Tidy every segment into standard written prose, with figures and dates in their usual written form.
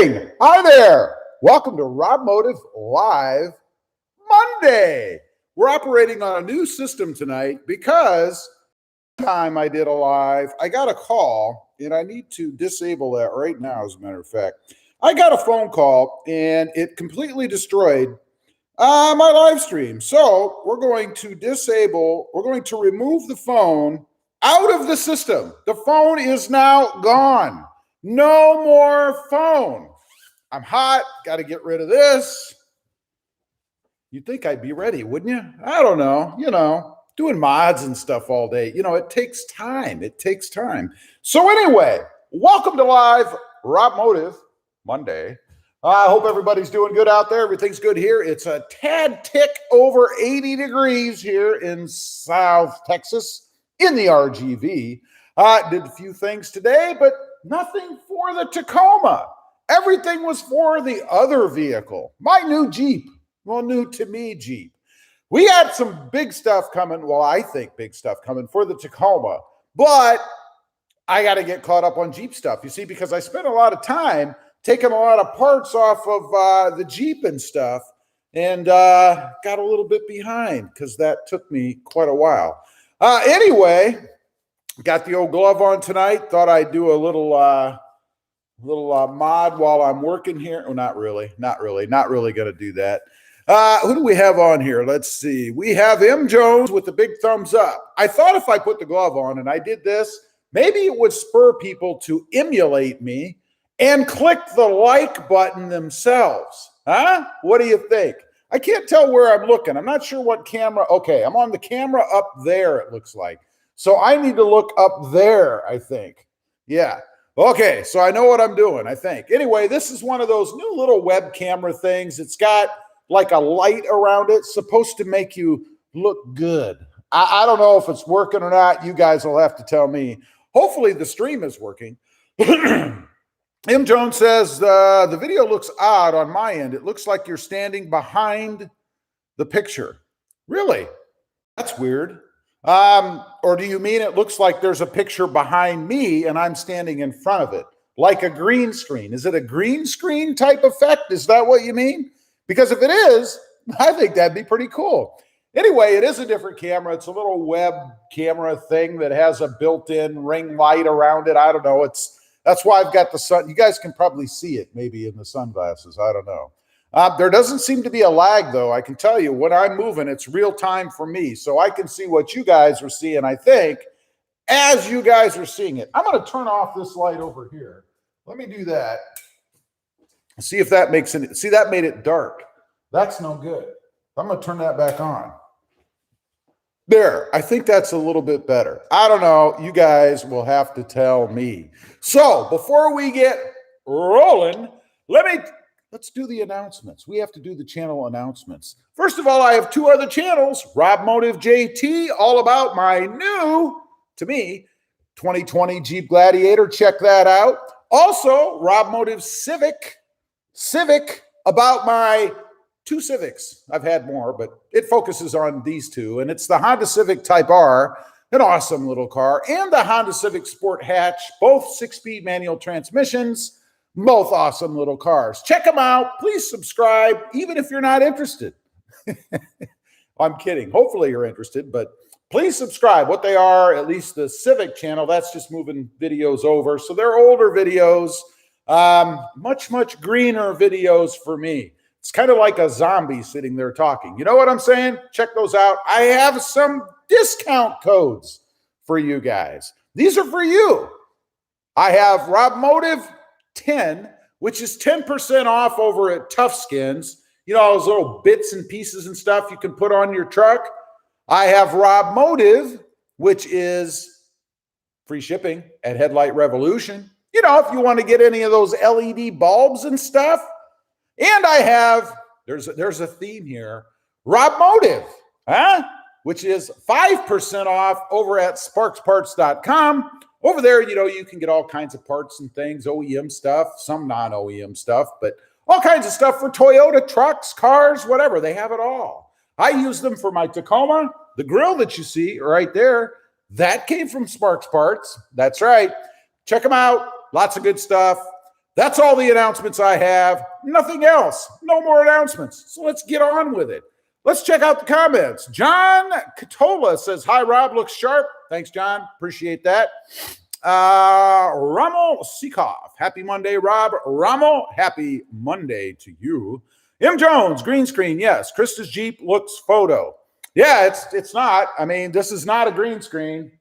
morning. Hi there. Welcome to RobMotive Live Monday. We're operating on a new system tonight because time I did a live, I got a call and I need to disable that right now. As a matter of fact, I got a phone call and it completely destroyed my live stream. So we're going to remove the phone out of the system. The phone is now gone. No more phone. I'm hot. Got to get rid of this. You'd think I'd be ready, wouldn't you? I don't know. Doing mods and stuff all day. It takes time. So anyway, welcome to Live RobMotive Monday. I hope everybody's doing good out there. Everything's good here. It's a tad tick over 80 degrees here in South Texas in the RGV. Did a few things today, but nothing for the Tacoma. Everything was for the other vehicle, my new Jeep. Well, new to me Jeep. We had some big stuff coming. Well, I think big stuff coming for the Tacoma, but I got to get caught up on Jeep stuff. You see, because I spent a lot of time taking a lot of parts off of the Jeep and stuff, and got a little bit behind because that took me quite a while. Anyway, got the old glove on tonight. Thought I'd do a little mod while I'm working here. Oh, not really going to do that. Who do we have on here? Let's see. We have M. Jones with the big thumbs up. I thought if I put the glove on and I did this, maybe it would spur people to emulate me and click the like button themselves. Huh? What do you think? I can't tell where I'm looking. I'm not sure what camera. Okay, I'm on the camera up there, it looks like. So I need to look up there, I think. Yeah. Okay, so I know what I'm doing, I think. Anyway, this is one of those new little web camera things. It's got like a light around it, supposed to make you look good. I don't know if it's working or not. You guys will have to tell me. Hopefully the stream is working. M. Jones says, the video looks odd on my end. It looks like you're standing behind the picture. Really? That's weird. Or do you mean it looks like there's a picture behind me and I'm standing in front of it? Like a green screen. Is it a green screen type effect? Is that what you mean? Because if it is, I think that'd be pretty cool. Anyway, it is a different camera. It's a little web camera thing that has a built-in ring light around it. I don't know. That's why I've got the sun. You guys can probably see it maybe in the sunglasses. I don't know. There doesn't seem to be a lag, though. I can tell you when I'm moving, it's real time for me. So I can see what you guys are seeing, I think, as you guys are seeing it. I'm going to turn off this light over here. Let me do that. See if that makes it. See, that made it dark. That's no good. I'm going to turn that back on. There, I think that's a little bit better. I don't know. You guys will have to tell me. So before we get rolling, let's do the announcements. We have to do the channel announcements. First of all, I have two other channels. RobMotive JT, all about my new, to me, 2020 Jeep Gladiator. Check that out. Also, RobMotive Civic, about my two Civics. I've had more, but it focuses on these two, and it's the Honda Civic Type R, an awesome little car, and the Honda Civic Sport Hatch, both 6-speed manual transmissions, both awesome little cars. Check them out. Please subscribe, even if you're not interested. I'm kidding. Hopefully you're interested, but please subscribe. What they are, at least the Civic channel, that's just moving videos over. So they're older videos, much greener videos for me. It's kind of like a zombie sitting there talking. You know what I'm saying? Check those out. I have some discount codes for you guys. These are for you. I have RobMotive 10, which is 10% off over at Tough Skins. You know, those little bits and pieces and stuff you can put on your truck. I have RobMotive, which is free shipping at Headlight Revolution. You know, if you want to get any of those LED bulbs and stuff. And I have, there's a theme here, RobMotive, which is 5% off over at sparksparts.com. Over there, you know, you can get all kinds of parts and things, OEM stuff, some non-OEM stuff, but all kinds of stuff for Toyota trucks, cars, whatever. They have it all. I use them for my Tacoma. The grill that you see right there, that came from Sparks Parts. That's right. Check them out. Lots of good stuff. That's all the announcements I have. Nothing else. No more announcements. So let's get on with it. Let's check out the comments. John Catola says, hi, Rob. Looks sharp. Thanks, John. Appreciate that. Rommel Seekoff. Happy Monday, Rob. Rommel, happy Monday to you. M. Jones, green screen. Yes. Krista's Jeep looks photo. Yeah, it's not. I mean, this is not a green screen.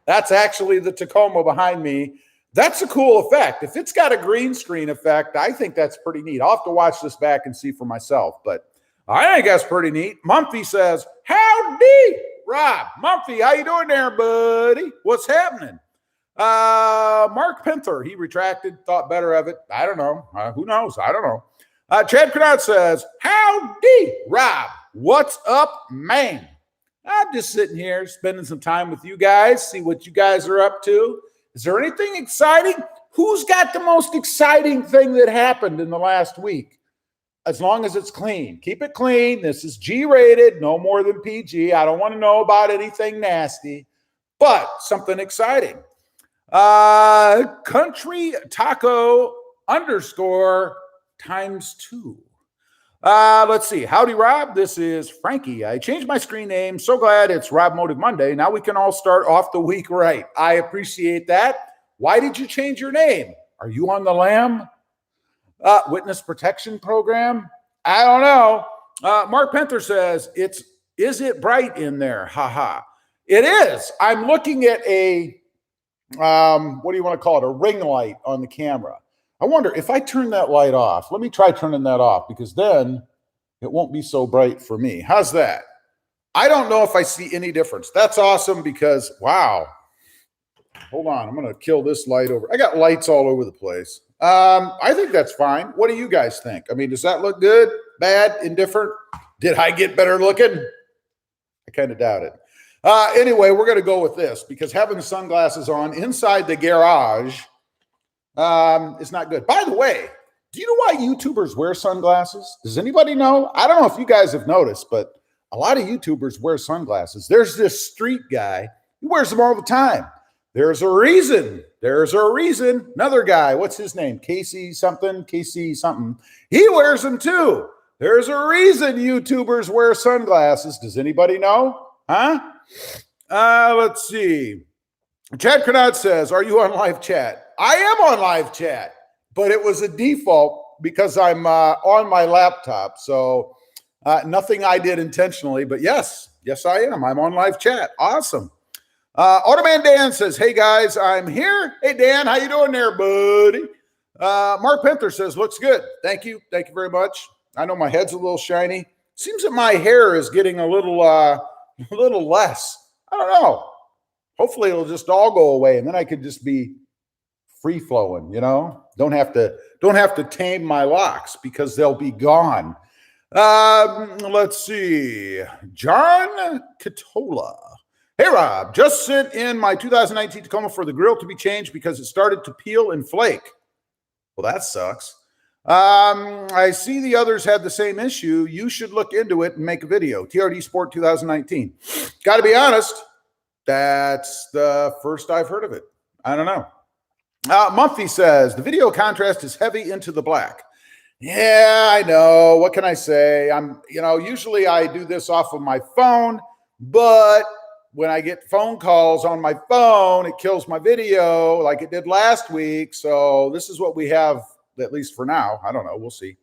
That's actually the Tacoma behind me. That's a cool effect. If it's got a green screen effect, I think that's pretty neat. I'll have to watch this back and see for myself, but I think that's pretty neat. Mumphy says, howdy, Rob. Mumphy, how you doing there, buddy? What's happening? Mark Pinther, he retracted, thought better of it. I don't know. Who knows? I don't know. Chad Cronat says, howdy, Rob. What's up, man? I'm just sitting here spending some time with you guys, see what you guys are up to. Is there anything exciting? Who's got the most exciting thing that happened in the last week? As long as it's clean. Keep it clean. This is G-rated, no more than PG. I don't want to know about anything nasty, but something exciting. Country Taco _2. Let's see. Howdy, Rob. This is Frankie. I changed my screen name. So glad it's RobMotive Monday. Now we can all start off the week right. I appreciate that. Why did you change your name? Are you on the lam? Witness protection program? I don't know. Mark Panther says, is it bright in there? Haha. It is. I'm looking at a, what do you want to call it? A ring light on the camera. I wonder if I turn that light off. Let me try turning that off because then it won't be so bright for me. How's that? I don't know if I see any difference. That's awesome because, wow. Hold on. I'm going to kill this light over. I got lights all over the place. I think that's fine. What do you guys think? I mean, does that look good, bad, indifferent? Did I get better looking? I kind of doubt it. Anyway, we're going to go with this because having the sunglasses on inside the garage is not good. By the way, do you know why YouTubers wear sunglasses? Does anybody know? I don't know if you guys have noticed, but a lot of YouTubers wear sunglasses. There's this street guy. He wears them all the time. There's a reason. There's a reason. Another guy, what's his name? Casey something. He wears them too. There's a reason YouTubers wear sunglasses. Does anybody know? Huh? Let's see. Chad Cronat says, are you on live chat? I am on live chat, but it was a default because I'm on my laptop. So nothing I did intentionally, but yes, I am. I'm on live chat. Awesome. Automan Dan says, hey guys, I'm here. Hey Dan, how you doing there, buddy? Mark Panther says, looks good. Thank you. Thank you very much. I know my head's a little shiny. Seems that my hair is getting a little less. I don't know. Hopefully it'll just all go away and then I could just be free flowing, you know? Don't have to tame my locks because they'll be gone. Let's see. John Catola. Hey, Rob, just sent in my 2019 Tacoma for the grill to be changed because it started to peel and flake. Well, that sucks. I see the others had the same issue. You should look into it and make a video. Trd Sport 2019. Got to be honest, that's the first I've heard of it. I don't know. Mumphy says, the video contrast is heavy into the black. Yeah, I know. What can I say? Usually I do this off of my phone, but when I get phone calls on my phone, it kills my video like it did last week. So this is what we have, at least for now. I don't know. We'll see.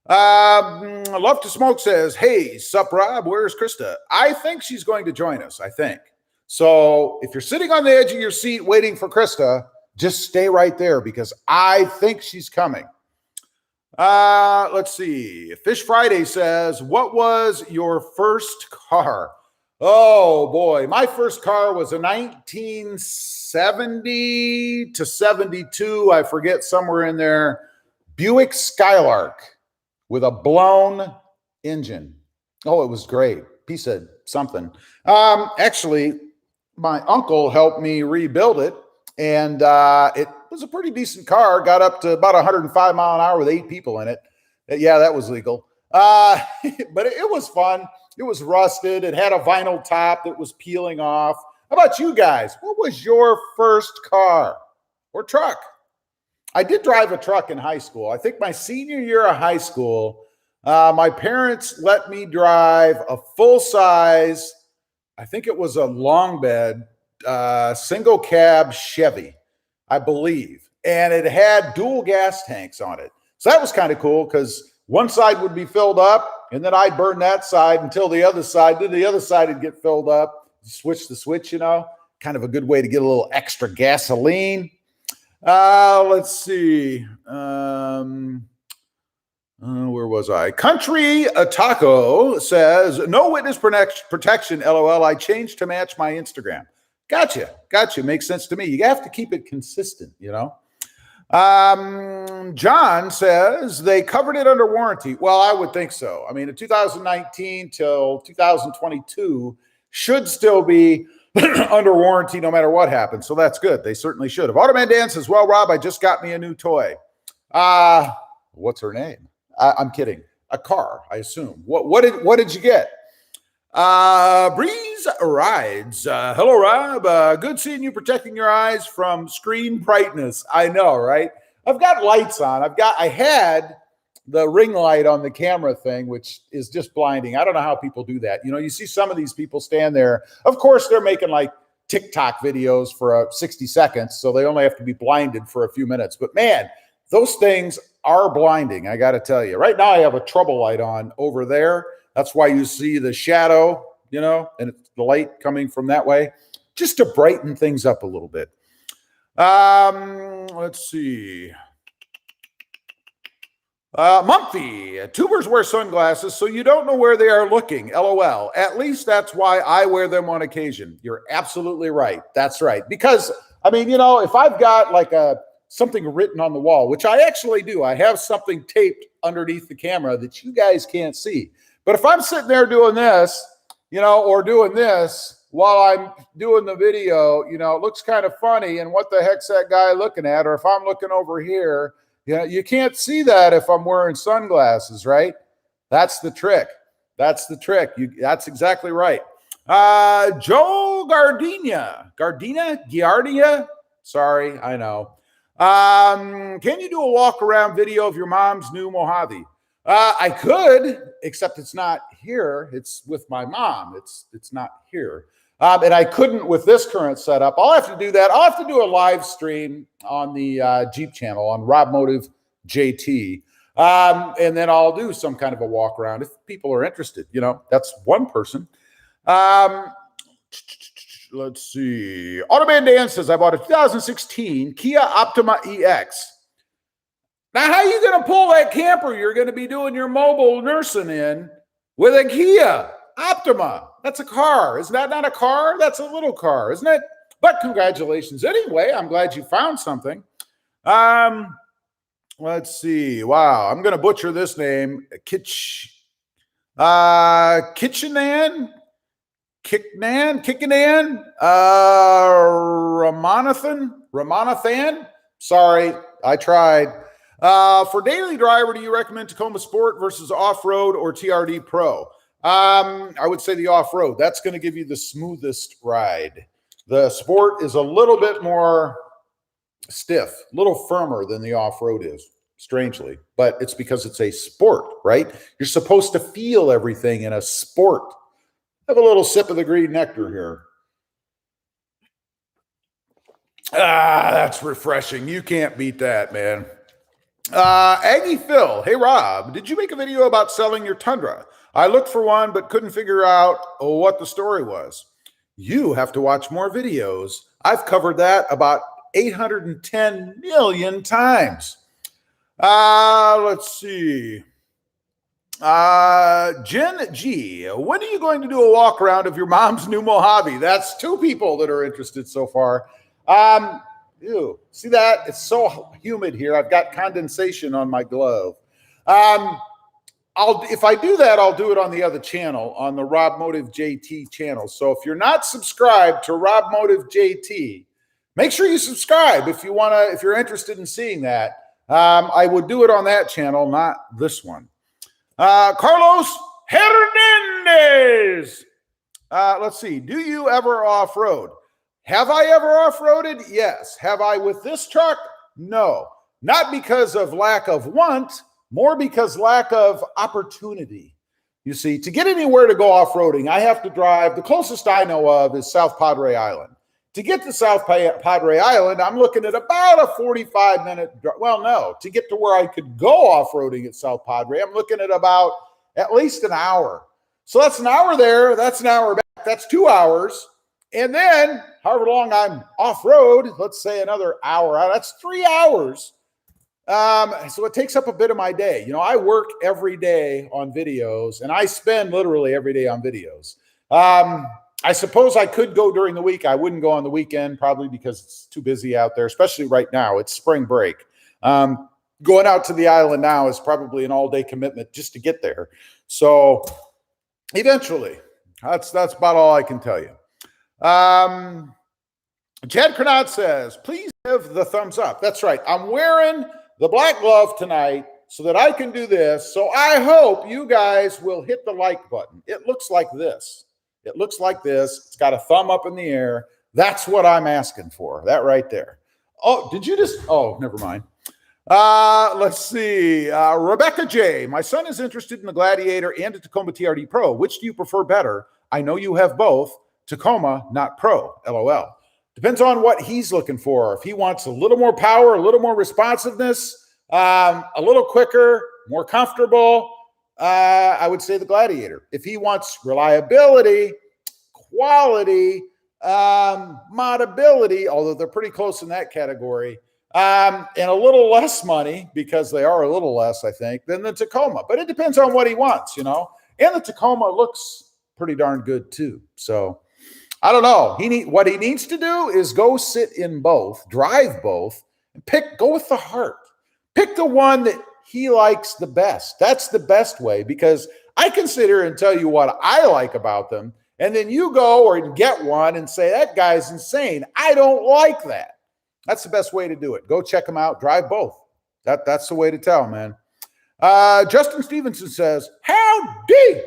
Love to Smoke says, hey, sup, Rob? Where's Krista? I think she's going to join us, I think. So if you're sitting on the edge of your seat waiting for Krista, just stay right there because I think she's coming. Let's see. Fish Friday says, what was your first car? Oh, boy. My first car was a 1970 to 72, I forget, somewhere in there, Buick Skylark with a blown engine. Oh, it was great. Piece of something. Actually, my uncle helped me rebuild it, and it was a pretty decent car. Got up to about 105 mile an hour with 8 people in it. Yeah, that was legal. But it was fun. It was rusted. It had a vinyl top that was peeling off. How about you guys? What was your first car or truck? I did drive a truck in high school. I think my senior year of high school, my parents let me drive a full-size, I think it was a long bed, single cab Chevy, I believe. And it had dual gas tanks on it. So that was kind of cool because one side would be filled up and then I'd burn that side until the other side, then the other side would get filled up. Switch the switch, you know, kind of a good way to get a little extra gasoline. Let's see. Where was I? Country Taco says, no witness protection, LOL. I changed to match my Instagram. Gotcha. Makes sense to me. You have to keep it consistent, you know. John says they covered it under warranty. Well, I would think so. I mean, in 2019 till 2022 should still be under warranty no matter what happens. So that's good. They certainly should have. Automan Dan says, well, Rob, I just got me a new toy. What's her name? I'm kidding. A car, I assume. What did you get? Breeze Rides. Hello, Rob. Good seeing you protecting your eyes from screen brightness. I know, right? I've got lights on. I had the ring light on the camera thing, which is just blinding. I don't know how people do that. You know, you see some of these people stand there. Of course, they're making like TikTok videos for 60 seconds, so they only have to be blinded for a few minutes. But man, those things are blinding, I got to tell you. Right now, I have a trouble light on over there. That's why you see the shadow, you know, and it's the light coming from that way, just to brighten things up a little bit. Let's see. Mumphy, tubers wear sunglasses, so you don't know where they are looking. LOL. At least that's why I wear them on occasion. You're absolutely right. That's right. Because, I mean, you know, if I've got like something written on the wall, which I actually do, I have something taped underneath the camera that you guys can't see. But if I'm sitting there doing this, you know, or doing this while I'm doing the video, you know, it looks kind of funny. And what the heck's that guy looking at? Or if I'm looking over here, you know, you can't see that if I'm wearing sunglasses, right? That's the trick. That's exactly right. Joe Giardia. Sorry, I know. Can you do a walk around video of your mom's new Mojave? I could, except it's not here. It's with my mom. It's not here. And I couldn't with this current setup. I'll have to do that. I'll have to do a live stream on the Jeep channel on RobMotive JT. And then I'll do some kind of a walk around if people are interested. You know, that's one person. Let's see. Automan Dan says, I bought a 2016 Kia Optima EX. Now, how are you going to pull that camper you're going to be doing your mobile nursing in with a Kia Optima? That's a car. Is that not a car? That's a little car, isn't it? But congratulations. Anyway, I'm glad you found something. Let's see. Wow. I'm going to butcher this name. Kitchenan, Ramanathan. Sorry, I tried. For daily driver, do you recommend Tacoma Sport versus off-road or Trd Pro? I would say the off-road. That's going to give you the smoothest ride. The Sport is a little bit more stiff, a little firmer than the off-road is, strangely. But it's because it's a sport, right? You're supposed to feel everything in a sport. Have a little sip of the green nectar here. That's refreshing. You can't beat that, man. Aggie Phil, hey Rob, did you make a video about selling your Tundra? I looked for one, but couldn't figure out what the story was. You have to watch more videos. I've covered that about 810 million times. Let's see. Jen G, when are you going to do a walk around of your mom's new Mojave? That's two people that are interested so far. Ew, see that? It's so humid here. I've got condensation on my glove. If I do that, I'll do it on the other channel, on the RobMotive JT channel. So if you're not subscribed to RobMotive JT, make sure you subscribe if you're interested in seeing that. I would do it on that channel, not this one. Carlos Hernandez. Let's see. Do you ever off-road? Have I ever off-roaded? Yes. Have I with this truck? No. not because of lack of want, more because lack of opportunity. You see, to get anywhere to go off-roading, I have to drive. The closest I know of is South Padre Island. To get to South Padre Island, I'm looking at about a 45-minute drive. Well, no, to get to where I could go off-roading at South Padre, I'm looking at about at least an hour. So that's an hour there. That's an hour back. That's 2 hours. And then however long I'm off-road, let's say another hour. That's 3 hours. So it takes up a bit of my day. You know, I work every day on videos, and I spend literally every day on videos. I suppose I could go during the week. I wouldn't go on the weekend, probably because it's too busy out there, especially right now. It's spring break. Going out to the island now is probably an all-day commitment just to get there. So eventually, that's about all I can tell you. Chad Cronat says, please give the thumbs up. That's right. I'm wearing the black glove tonight so that I can do this. So I hope you guys will hit the like button. It looks like this. It looks like this. It's got a thumb up in the air. That's what I'm asking for. That right there. Oh, did you just? Oh, never mind. Let's see. Rebecca J. My son is interested in the Gladiator and the Tacoma Trd Pro. Which do you prefer better? I know you have both. Tacoma, not Pro. LOL. Depends on what he's looking for. If he wants a little more power, a little more responsiveness, a little quicker, more comfortable, I would say the Gladiator. If he wants reliability, quality, modability, although they're pretty close in that category, and a little less money, because they are a little less, I think, than the Tacoma. But it depends on what he wants, you know. And the Tacoma looks pretty darn good too. So I don't know. What he needs to do is go sit in both, drive both, and go with the heart. Pick the one that he likes the best. That's the best way, because I can sit here and tell you what I like about them, and then you go or get one and say, that guy's insane. I don't like that. That's the best way to do it. Go check them out. Drive both. That's the way to tell, man. Justin Stevenson says, howdy,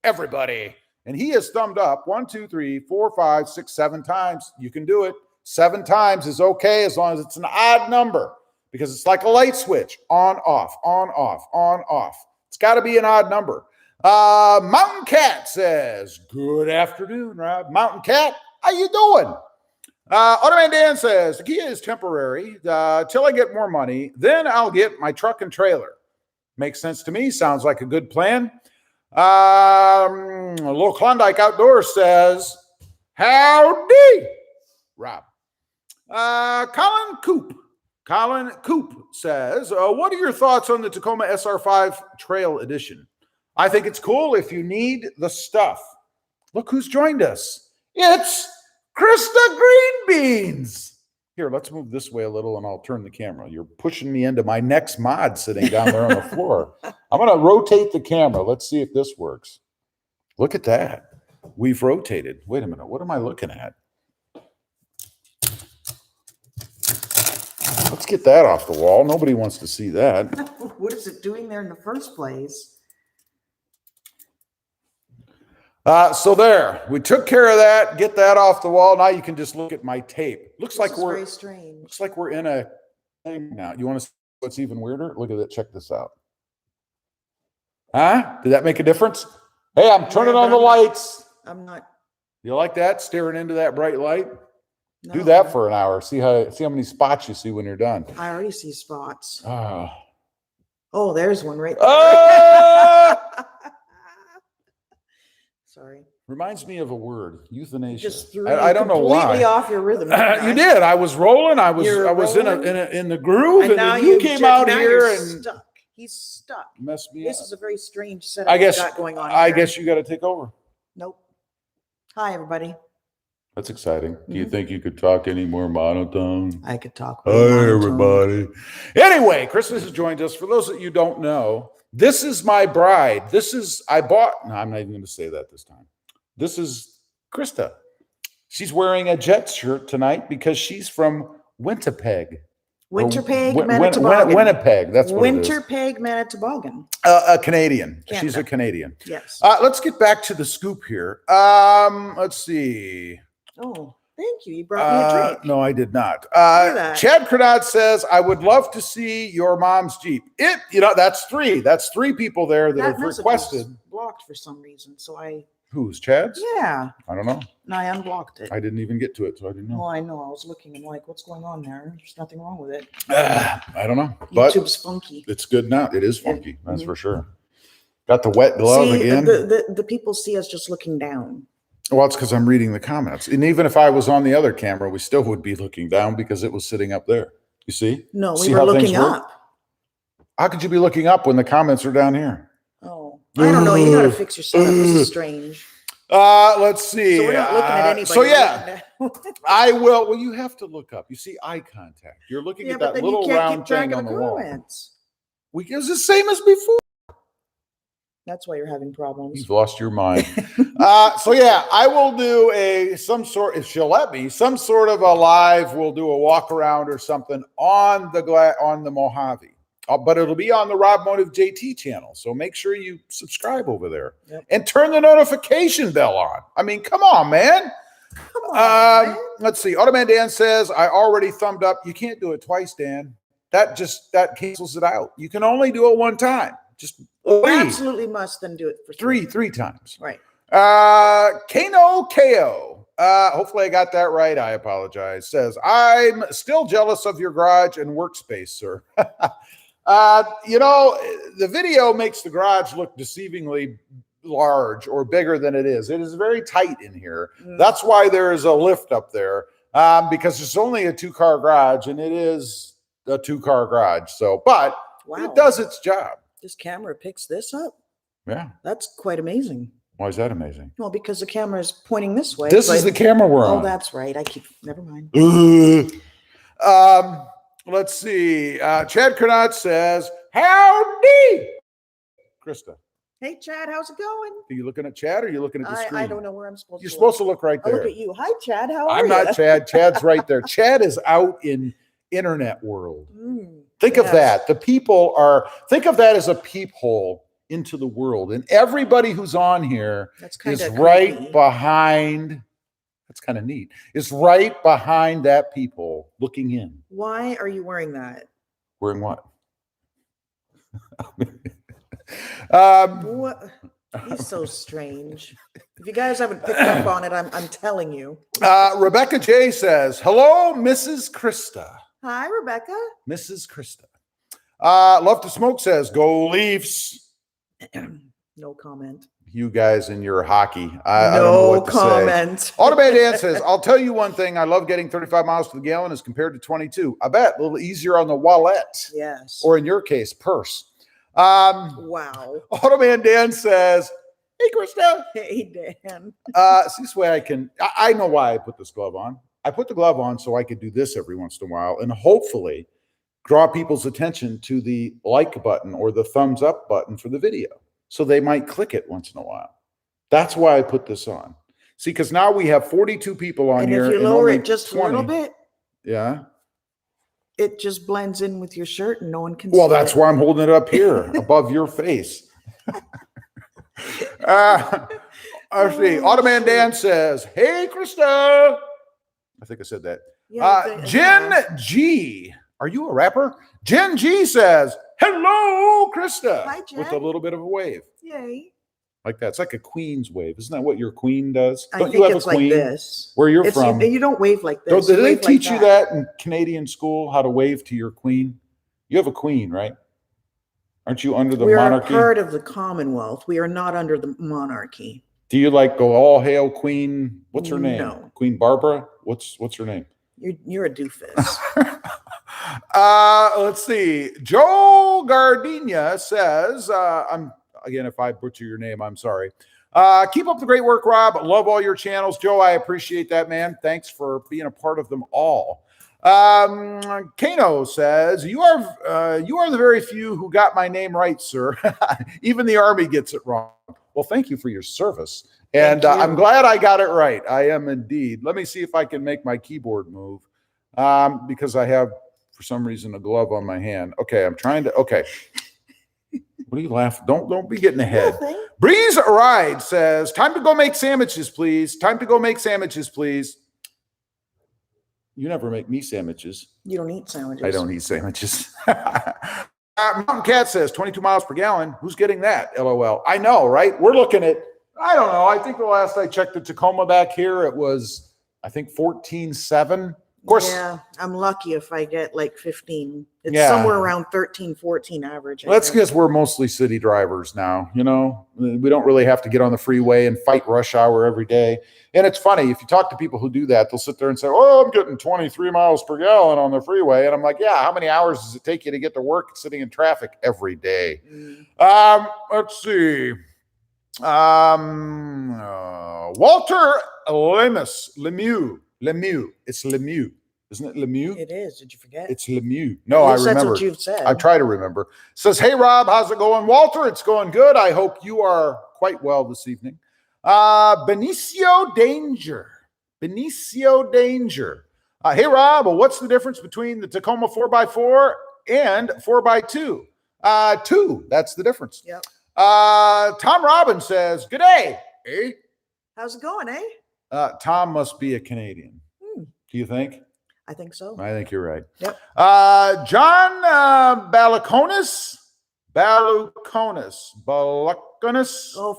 everybody. And he has thumbed up 1, 2, 3, 4, 5, 6, 7 times. You can do it. 7 times is okay as long as it's an odd number, because it's like a light switch. On, off, on, off, on, off. It's got to be an odd number. Mountain Cat says, good afternoon, Rob. Mountain Cat, how you doing? Automan Dan says, the Kia is temporary till I get more money. Then I'll get my truck and trailer. Makes sense to me. Sounds like a good plan. A little Klondike Outdoors says, howdy, Rob. Colin Coop says, what are your thoughts on the Tacoma SR5 Trail Edition? I think it's cool if you need the stuff. Look who's joined us. It's Krista Greenbeans. Here, let's move this way a little and I'll turn the camera. You're pushing me into my next mod sitting down there on the floor. I'm going to rotate the camera. Let's see if this works. Look at that. We've rotated. Wait a minute. What am I looking at? Let's get that off the wall. Nobody wants to see that. What is it doing there in the first place? So there, we took care of that. Get that off the wall. Now you can just look at my tape. Looks like we're very strange. Looks like we're in a thing now. You want to see what's even weirder? Look at it. Check this out. Huh? Did that make a difference? Hey, I'm turning on the lights. I'm not. You like that? Staring into that bright light? No. Do that for an hour. See how many spots you see when you're done. I already see spots. Oh, there's one right there. Sorry. Reminds me of a word, euthanasia. Just threw I don't know why. Completely off your rhythm. You did. I was rolling. I was in the groove, and then you came out here and stuck. He's stuck. Messed me up. This is a very strange setup I got going on. I guess you got to take over. Nope. Hi, everybody. That's exciting. Do you think you could talk any more monotone? I could talk. Hi, everybody. Anyway, Christmas has joined us. For those that you don't know, this is my bride. I'm not even going to say that this time. This is Krista. She's wearing a Jets shirt tonight because she's from Winnipeg. Winnipeg, Manitoba. Winnipeg. That's what Winnipeg, Manitoba. A Canadian. Canada. She's a Canadian. Yes. Let's get back to the scoop here. Let's see. Oh. Thank you. You brought me a drink. No, I did not. Look at that. Chad Crenat says, I would love to see your mom's Jeep. That's three. That's three people there that have requested. Was blocked for some reason. So Who's Chad's? Yeah. I don't know. No, I unblocked it. I didn't even get to it, so I didn't know. Well, I know. I was looking and like, what's going on there? There's nothing wrong with it. I don't know. But YouTube's funky. It's good now. It is funky. That's for sure. Got the wet glove again. The people see us just looking down. Well, it's because I'm reading the comments. And even if I was on the other camera, we still would be looking down because it was sitting up there. You see? No, we were looking up. How could you be looking up when the comments are down here? Oh, I don't know. You got to fix your setup. This is strange. Let's see. So we're not looking at anybody. So yeah, I will. Well, you have to look up. You see eye contact. You're looking at that little round thing on the wall. It's the same as before. That's why you're having problems. You've lost your mind. So yeah, I will do some sort, if she'll let me, some sort of a live. We'll do a walk around or something on the Mojave, but it'll be on the RobMotive JT channel. So make sure you subscribe over there and turn the notification bell on. I mean, come on, man. Come on, man. Let's see. Automan Dan says, I already thumbed up. You can't do it twice, Dan. That cancels it out. You can only do it one time. Just absolutely must then do it for three times. Right. Kano KO. Hopefully I got that right. I apologize. Says, I'm still jealous of your garage and workspace, sir. The video makes the garage look deceivingly large or bigger than it is. It is very tight in here. That's why there is a lift up there, because it's only a 2-car garage, and it is a 2-car garage. So, but it does its job. This camera picks this up? Yeah. That's quite amazing. Why is that amazing? Well, because the camera is pointing this way. This is the camera we're on. Oh, that's right. Never mind. Let's see. Chad Crenat says, howdy, Krista. Hey, Chad, how's it going? Are you looking at Chad or are you looking at the screen? I don't know where I'm supposed to You're supposed to look right there. I'll look at you. Hi, Chad. How are you? I'm not Chad. Chad's right there. Chad is out in internet world. Think of that. Think of that as a peephole into the world. And everybody who's on here is right behind. That's kind of neat. It's right behind that peephole looking in. Why are you wearing that? Wearing what? What? He's so strange. If you guys haven't picked up on it, I'm telling you. Rebecca J says, hello, Mrs. Krista. Hi, Rebecca. Mrs. Krista. Love to Smoke says, go Leafs. No comment. You guys in your hockey. I don't know what to comment. Say. Automated Dan says, I'll tell you one thing. I love getting 35 miles to the gallon as compared to 22. I bet a little easier on the wallet. Yes. Or in your case, purse. Wow. Automan Dan says, hey, Krista. Hey, Dan. See, this way I know why I put this glove on. I put the glove on so I could do this every once in a while and hopefully draw people's attention to the like button or the thumbs up button for the video. So they might click it once in a while. That's why I put this on. See, because now we have 42 people on here. And if you lower it just 20, a little bit, yeah, it just blends in with your shirt and no one can see it. Well, that's why I'm holding it up here above your face. Let's see. Automan Dan says, hey, Krista. I think I said that. Yeah, Jen G. Are you a rapper? Jen G says, hello, Krista. Hi, Jen. With a little bit of a wave. Yay. Like that. It's like a queen's wave. Isn't that what your queen does? Don't you have a queen? Like this. Where you're from? You don't wave like this. Did they teach you that in Canadian school, how to wave to your queen? You have a queen, right? Aren't you under the monarchy? We are part of the Commonwealth. We are not under the monarchy. Do you like go all hail Queen? What's her name? No. Queen Barbara? What's her name? You're a doofus. Let's see. Joe Gardenia says, if I butcher your name, I'm sorry. Keep up the great work, Rob. Love all your channels. Joe, I appreciate that, man. Thanks for being a part of them all. Kano says, you are the very few who got my name right, sir. Even the Army gets it wrong. Well, thank you for your service. And I'm glad I got it right. I am indeed. Let me see if I can make my keyboard move because I have, for some reason, a glove on my hand. Okay, I'm trying to. Okay. What are you laughing? Don't be getting ahead. Nothing. Breeze Ride says, time to go make sandwiches, please. Time to go make sandwiches, please. You never make me sandwiches. You don't eat sandwiches. I don't eat sandwiches. Mountain Cat says 22 miles per gallon. Who's getting that? LOL. I know, right? We're looking at, I don't know. I think the last I checked the Tacoma back here, it was, I think 14.7. Of course. Yeah, I'm lucky if I get like 15. It's somewhere around 13, 14 average. That's because we're mostly city drivers now. You know, we don't really have to get on the freeway and fight rush hour every day. And it's funny, if you talk to people who do that, they'll sit there and say, oh, I'm getting 23 miles per gallon on the freeway. And I'm like, yeah, how many hours does it take you to get to work sitting in traffic every day? Let's see. Walter Lemieux. It's Lemieux. Isn't it Lemieux? It is. Did you forget? It's Lemieux. No, I remember. That's what you've said. I try to remember. Says, hey, Rob, how's it going? Walter, it's going good. I hope you are quite well this evening. Benicio Danger. Hey, Rob, well, what's the difference between the Tacoma 4x4 and 4x2? 2. That's the difference. Yep. Tom Robbins says, good day. Hey. How's it going, eh? Tom must be a Canadian. Do you think? I think so. I think you're right. Yep. John Balakonis. Oh,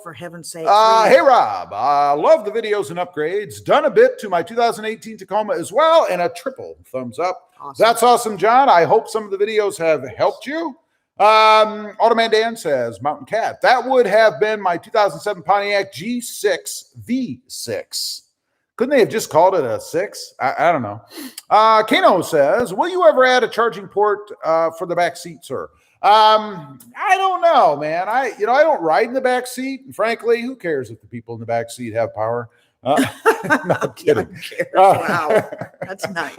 for heaven's sake. Hey, Rob. I love the videos and upgrades. Done a bit to my 2018 Tacoma as well, and a triple thumbs up. Awesome. That's awesome, John. I hope some of the videos have helped you. Automan Dan says, Mountain Cat, that would have been my 2007 Pontiac G6 V6. Couldn't they have just called it a 6? I don't know. Kano says, will you ever add a charging port for the back seat, sir? I don't know, man. I don't ride in the back seat. And frankly, who cares if the people in the back seat have power? No, I'm kidding. Wow, that's nice.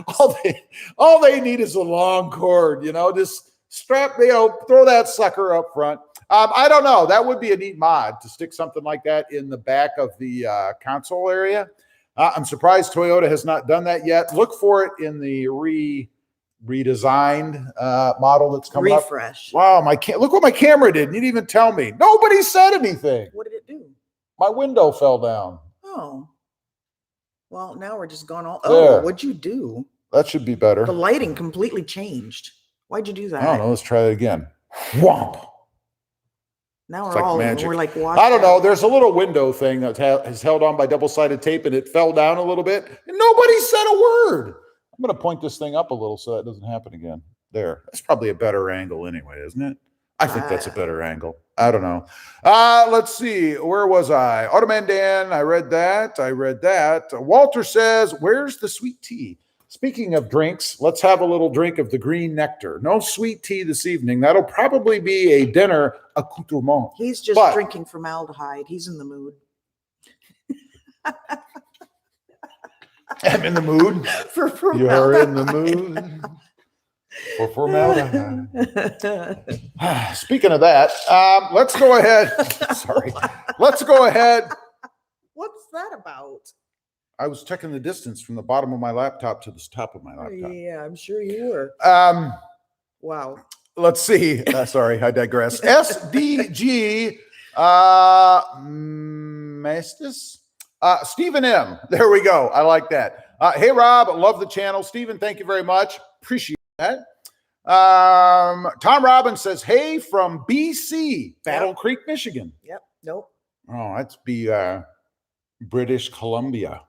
All they need is a long cord, just strap, throw that sucker up front. I don't know. That would be a neat mod to stick something like that in the back of the console area. I'm surprised Toyota has not done that yet. Look for it in the redesigned model that's coming Refresh. up. Wow, look what my camera did. You didn't even tell me. Nobody said anything. What did it do? My window fell down. Oh. Well, now we're just going all. There. Oh, what'd you do? That should be better. The lighting completely changed. Why'd you do that? I don't know. Let's try it again. Whomp. Now It's we're like all magic. we're like watching. I don't know. There's a little window thing that is held on by double-sided tape, and it fell down a little bit, and nobody said a word. I'm going to point this thing up a little so that doesn't happen again. There. That's probably a better angle anyway, isn't it? I think that's a better angle. I don't know. Let's see. Where was I? Automan Dan. I read that. Walter says, where's the sweet tea? Speaking of drinks, let's have a little drink of the green nectar. No sweet tea this evening. That'll probably be a dinner accoutrement. He's just drinking formaldehyde. He's in the mood. I'm in the mood. For formaldehyde. You're in the mood for formaldehyde. Speaking of that, let's go ahead. Sorry. Let's go ahead. What's that about? I was checking the distance from the bottom of my laptop to the top of my laptop. Yeah, I'm sure you were. Wow. Let's see. Sorry, I digress. SDG Mestis. Stephen M. There we go. I like that. Hey, Rob. Love the channel. Stephen, thank you very much. Appreciate that. Tom Robbins says, hey, from BC, Battle Creek, Michigan. Yep. Nope. Oh, that's British Columbia.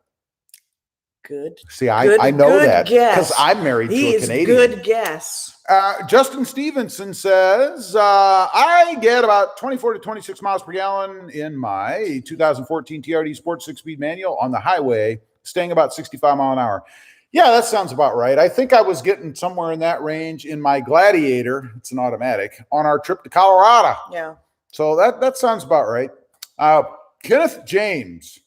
Good. See, I know that because I'm married to a Canadian. Good guess. Justin Stevenson says, I get about 24 to 26 miles per gallon in my 2014 TRD Sport 6-speed manual on the highway, staying about 65 mile an hour. Yeah, that sounds about right. I think I was getting somewhere in that range in my Gladiator. It's an automatic on our trip to Colorado. Yeah. So that sounds about right. Kenneth James.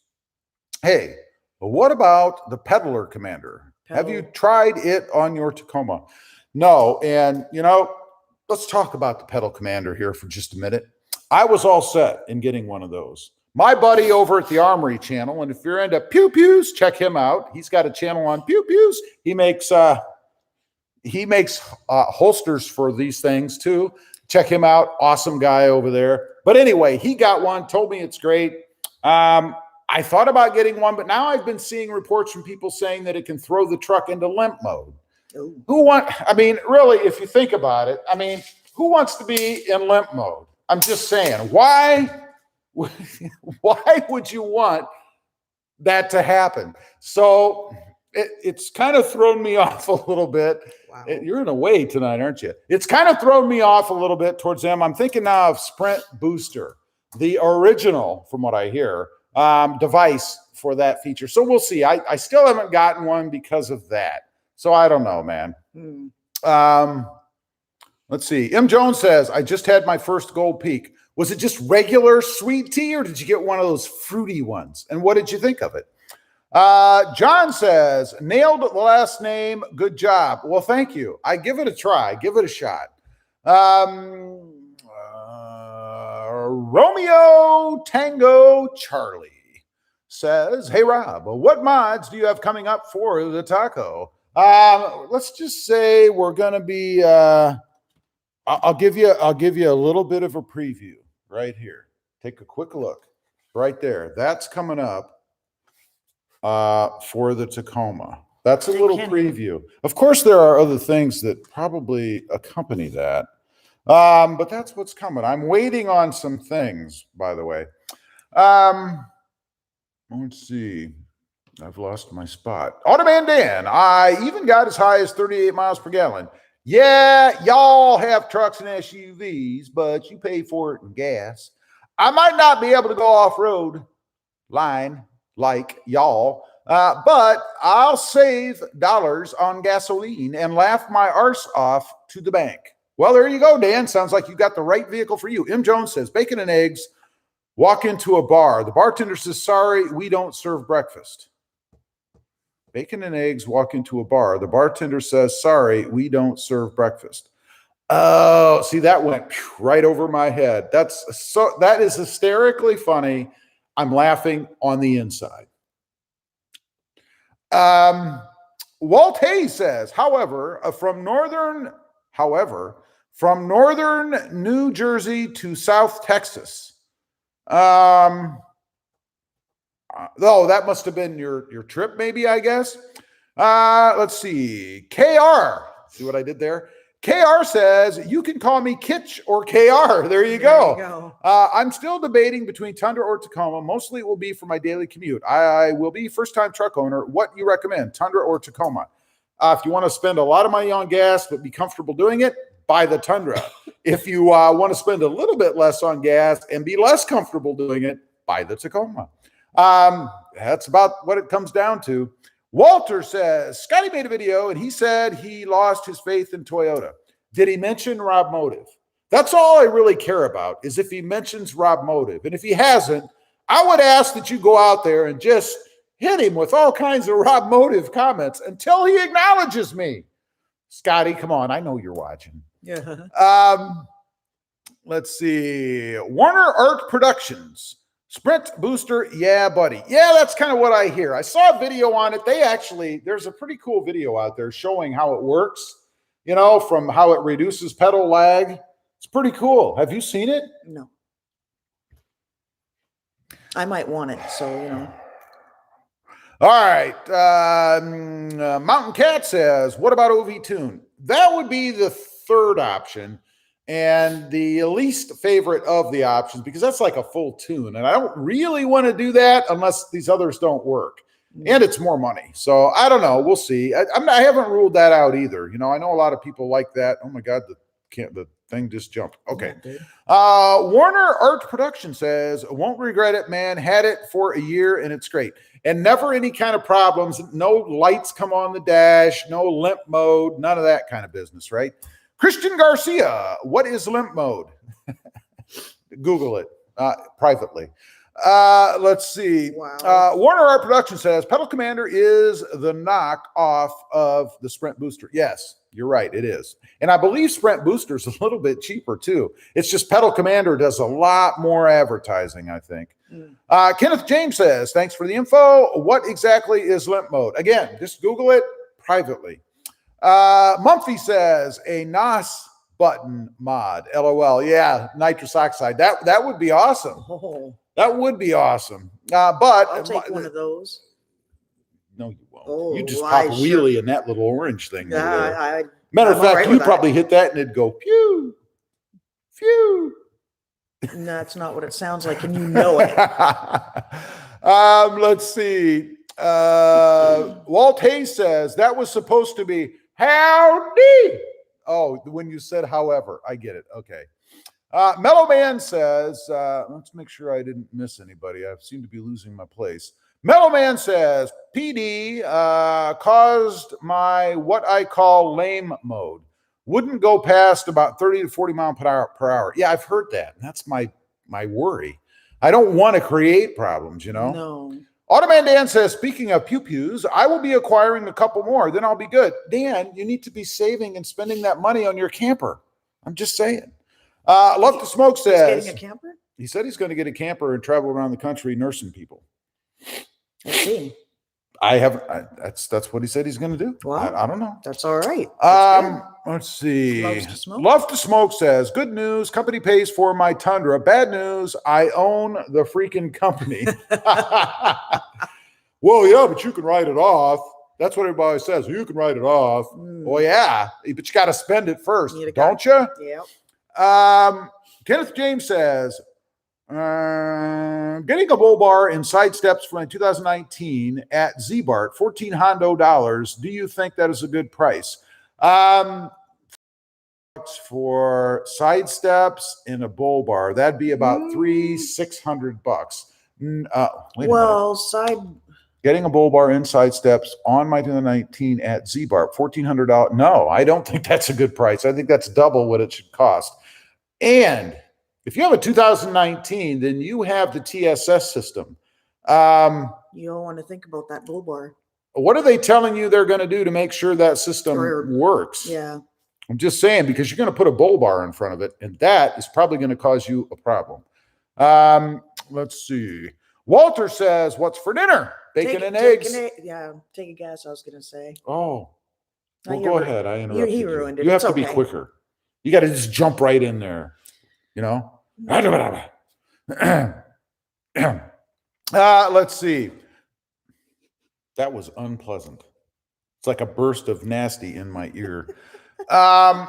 Hey, what about the Peddler Commander? Have you tried it on your Tacoma? No. And, let's talk about the Pedal Commander here for just a minute. I was all set in getting one of those. My buddy over at the Armory channel, and if you're into pew-pews, check him out. He's got a channel on pew-pews. He makes holsters for these things too. Check him out. Awesome guy over there. But anyway, he got one, told me it's great. I I thought about getting one, but now I've been seeing reports from people saying that it can throw the truck into limp mode. Ooh. Really, if you think about it, who wants to be in limp mode? I'm just saying, why would you want that to happen? So it's kind of thrown me off a little bit. Wow. You're in a way tonight, aren't you? It's kind of thrown me off a little bit towards them. I'm thinking now of Sprint Booster, the original, from what I hear, device for that feature. So we'll see. I still haven't gotten one because of that. So I don't know, man. Let's see. M. Jones says, I just had my first Gold Peak. Was it just regular sweet tea, or did you get one of those fruity ones? And what did you think of it? John says, nailed the last name. Good job. Well, thank you. I give it a try. Give it a shot. Romeo Tango Charlie says, hey, Rob, what mods do you have coming up for the taco? Let's just say we're going to be, I'll give you a little bit of a preview right here. Take a quick look right there. That's coming up for the Tacoma. That's a little preview. Of course, there are other things that probably accompany that. But that's what's coming. I'm waiting on some things, by the way. Let's see. I've lost my spot. Automan Dan, I even got as high as 38 miles per gallon. Yeah, y'all have trucks and SUVs, but you pay for it in gas. I might not be able to go off-road line like y'all, but I'll save dollars on gasoline and laugh my arse off to the bank. Well, there you go, Dan. Sounds like you got the right vehicle for you. M. Jones says, bacon and eggs, walk into a bar. The bartender says, sorry, we don't serve breakfast. Bacon and eggs, walk into a bar. The bartender says, sorry, we don't serve breakfast. Oh, see, that went right over my head. That is hysterically funny. I'm laughing on the inside. Walt Hayes says, however, from northern New Jersey to South Texas. That must have been your trip, maybe, I guess. Let's see. KR. See what I did there? KR says, you can call me Hitch or KR. There you go. I'm still debating between Tundra or Tacoma. Mostly it will be for my daily commute. I will be first-time truck owner. What you recommend, Tundra or Tacoma? If you want to spend a lot of money on gas but be comfortable doing it, buy the Tundra. If you want to spend a little bit less on gas and be less comfortable doing it, buy the Tacoma. That's about what it comes down to. Walter says, Scotty made a video and he said he lost his faith in Toyota. Did he mention RobMotive? That's all I really care about, is if he mentions RobMotive. And if he hasn't, I would ask that you go out there and just hit him with all kinds of RobMotive comments until he acknowledges me. Scotty, come on. I know you're watching. Yeah. Let's see. Warner Art Productions. Sprint Booster, yeah, buddy. Yeah, that's kind of what I hear. I saw a video on it. There's a pretty cool video out there showing how it works, from how it reduces pedal lag. It's pretty cool. Have you seen it? No. I might want it, so. All right. Mountain Cat says, what about OV Tune? That would be the third option. And the least favorite of the options, because that's like a full tune. And I don't really want to do that unless these others don't work. And it's more money. So I don't know. We'll see. I haven't ruled that out either. I know a lot of people like that. Oh my God, the thing just jumped. Okay. Warner Art Production says, won't regret it, man. Had it for a year and it's great. And never any kind of problems. No lights come on the dash, no limp mode, none of that kind of business, right? Christian Garcia, what is limp mode? Google it privately. Let's see. Wow. Warner Art Production says, Pedal Commander is the knockoff of the Sprint Booster. Yes, you're right. It is. And I believe Sprint Booster is a little bit cheaper too. It's just Pedal Commander does a lot more advertising, I think. Kenneth James says, thanks for the info. What exactly is limp mode? Again, just Google it privately. Mumphy says a NOS button mod. LOL. Yeah, nitrous oxide. That would be awesome. Oh. That would be awesome. But I'll take one of those. No, you won't. Oh, You just well, pop a I wheelie sure- in that little orange thing over Yeah, there. Matter of I'm fact, all right you'd with that. probably hit that and it'd go pew, pew. No, that's not what it sounds like, and you know it. Let's see. Walt Hayes says that was supposed to be howdy. Oh, when you said however, I get it. Okay. Mellow Man says, let's make sure I didn't miss anybody. I seem to be losing my place. Mellow Man says, PD caused my what I call lame mode. Wouldn't go past about 30 to 40 miles per hour. Yeah, I've heard that. That's my worry. I don't want to create problems, you know? No. Automan Dan says, speaking of pew-pews, I will be acquiring a couple more. Then I'll be good. Dan, you need to be saving and spending that money on your camper. I'm just saying. Love to Smoke says. He's getting a camper? He said he's going to get a camper and travel around the country nursing people. Let's see. That's what he said he's going to do. Well, I don't know. That's all right. Let's see. Loves to Smoke. Love to Smoke says, good news, company pays for my Tundra. Bad news, I own the freaking company. Well, yeah, but you can write it off. That's what everybody says. You can write it off. Well, yeah, but you got to spend it first, don't you? Yeah. Kenneth James says, getting a bull bar in side steps from 2019 at Z-Bart, $1,400. Do you think that is a good price? For side steps in a bull bar, that'd be about $600. Well, side. Getting a bull bar in side steps on my 2019 at Z-Bart, $1,400. No, I don't think that's a good price. I think that's double what it should cost. And if you have a 2019, then you have the TSS system. You don't want to think about that bull bar. What are they telling you they're going to do to make sure that system works? Yeah. I'm just saying, because you're going to put a bull bar in front of it, and that is probably going to cause you a problem. Let's see. Walter says, what's for dinner? Bacon and eggs. Take a guess, I was going to say. Oh. Well, go ahead. I interrupted you. He ruined it. You have to be quicker. You got to just jump right in there. You know? Let's see. That was unpleasant. It's like a burst of nasty in my ear. Are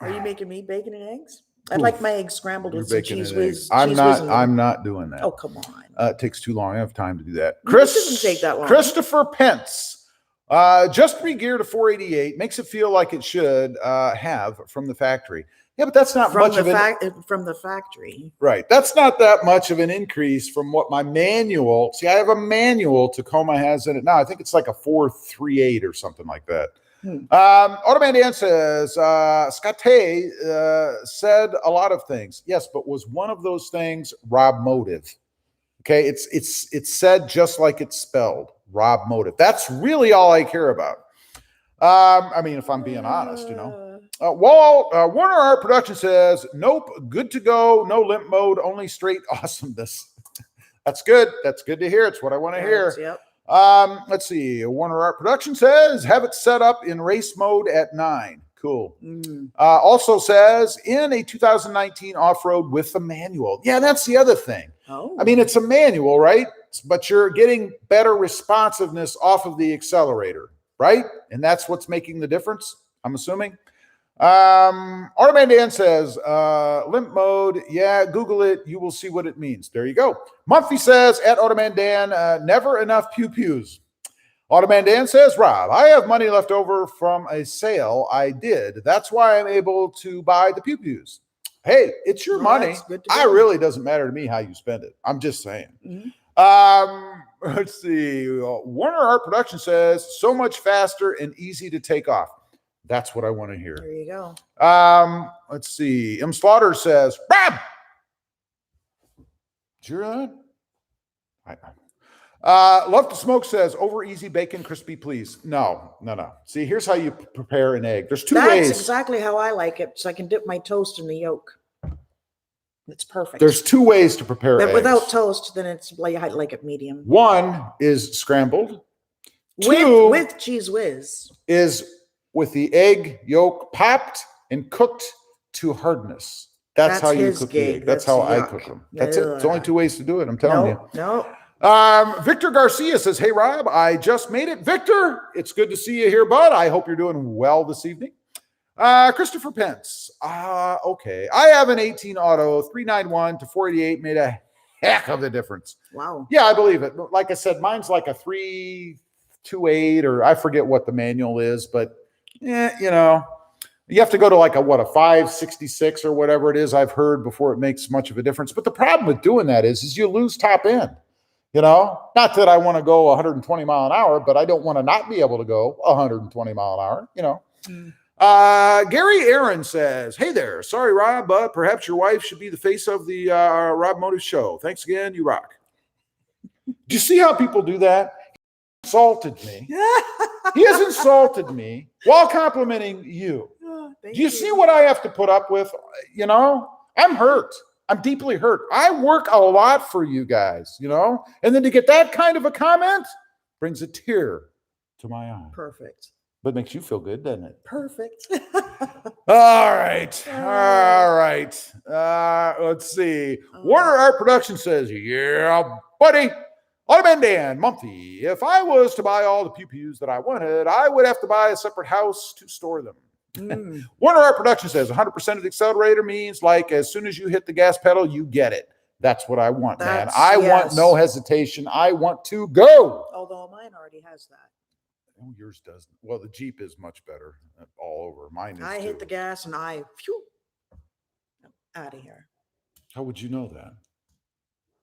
you making me bacon and eggs? I'd like my eggs scrambled with some cheese whiz. I'm not doing that. Oh, come on. It takes too long. I have time to do that. It doesn't take that long. Christopher Pence. Just re-geared to 488. Makes it feel like it should have from the factory. Yeah, but that's not much of from the factory. Right. That's not that much of an increase from what my manual. See, I have a manual Tacoma has in it now. I think it's like a 438 or something like that. Automan Dan says, Scott said a lot of things. Yes, but was one of those things RobMotive? Okay, it's said just like it's spelled, RobMotive. That's really all I care about. I mean, if I'm being honest, you know. Warner Art Production says, nope, good to go. No limp mode, only straight awesomeness. That's good. That's good to hear. It's what I want to hear. Yep. Let's see. Warner Art Production says, have it set up in race mode at 9. Cool. Also says, in a 2019 off-road with a manual. Yeah, that's the other thing. Oh. I mean, it's a manual, right? But you're getting better responsiveness off of the accelerator, right? And that's what's making the difference, I'm assuming. Automan Dan says, limp mode. Yeah, Google it. You will see what it means. There you go. Mumphy says, at Automan Dan, never enough pew-pews. Automan Dan says, Rob, I have money left over from a sale I did. That's why I'm able to buy the pew-pews. Hey, it's your money. It really doesn't matter to me how you spend it. I'm just saying. Let's see. Warner Art Production says, so much faster and easy to take off. That's what I want to hear. There you go. Let's see. M. Slaughter says, Rob! Did you hear that? Love to Smoke says, over easy bacon crispy, please. No. See, here's how you prepare an egg. There's two ways. That's exactly how I like it. So I can dip my toast in the yolk. It's perfect. There's two ways to prepare eggs. Without toast, then it's like I like it medium. One is scrambled. Two with cheese whiz. Is with the egg yolk popped and cooked to hardness. That's how you his cook gig. the egg. That's how I yuck. cook them. That's it. It's only Ugh. 2 ways to do it. I'm telling you. No. Victor Garcia says, hey, Rob, I just made it. Victor, it's good to see you here, bud. I hope you're doing well this evening. Christopher Pence. Okay. I have an 18 auto, 391 to 488, made a heck of a difference. Wow. Yeah, I believe it. Like I said, mine's like a 328, or I forget what the manual is, but you know, you have to go to like a 566 or whatever it is I've heard before it makes much of a difference. But the problem with doing that is you lose top end. You know, not that I want to go 120 mile an hour, but I don't want to not be able to go 120 mile an hour, you know. Gary Aaron says, hey there, sorry, Rob, but perhaps your wife should be the face of the RobMotive show. Thanks again. You rock. Do you see how people do that? He insulted me. He has insulted me while complimenting you. Do you see what I have to put up with? You know, I'm hurt. I'm deeply hurt. I work a lot for you guys, you know, and then to get that kind of a comment brings a tear to my eye. Perfect. But makes you feel good, doesn't it? Perfect. All right. All right. Let's see. Warner Art Production says, yeah, buddy. Automan Dan, Mumphy. If I was to buy all the pew-pews that I wanted, I would have to buy a separate house to store them. Warner Art Production says 100% of the accelerator means like as soon as you hit the gas pedal, you get it. That's what I want, man. I want no hesitation. I want to go. Although mine already has that. Oh, yours doesn't. Well, the Jeep is much better all over. Mine is I hit the gas and I'm out of here. How would you know that?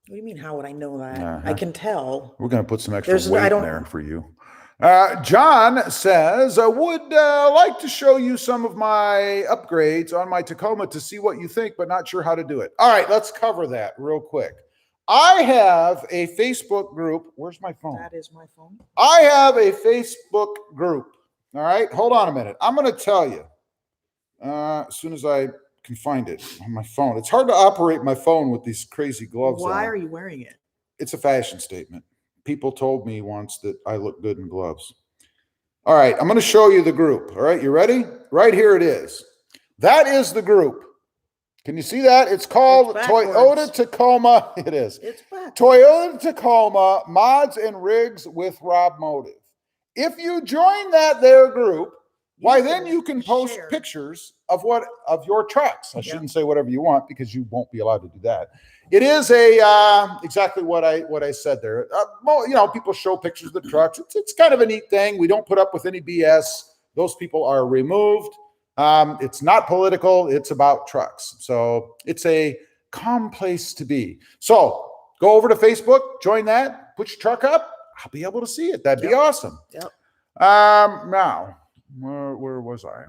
What do you mean, how would I know that? I can tell. We're going to put some extra weight in there for you. John says, I would like to show you some of my upgrades on my Tacoma to see what you think, but not sure how to do it. All right, let's cover that real quick. I have a Facebook group. Where's my phone? That is my phone. I have a Facebook group. All right, hold on a minute. I'm going to tell you as soon as I can find it on my phone. It's hard to operate my phone with these crazy gloves on. Why are you wearing it? It's a fashion statement. People told me once that I look good in gloves. All right, I'm going to show you the group. All right, you ready? Right here it is. That is the group. Can you see that? It's called Toyota Tacoma. It is. It's backwards. Toyota Tacoma Mods and Rigs with RobMotive. If you join their group, why then you can post pictures of your trucks. I shouldn't say whatever you want because you won't be allowed to do that. It is exactly what I said there. You know, people show pictures of the trucks. It's kind of a neat thing. We don't put up with any BS. Those people are removed. It's not political. It's about trucks. So it's a calm place to be. So go over to Facebook, join that, put your truck up. I'll be able to see it. That'd be awesome. Yep. Now, where was I?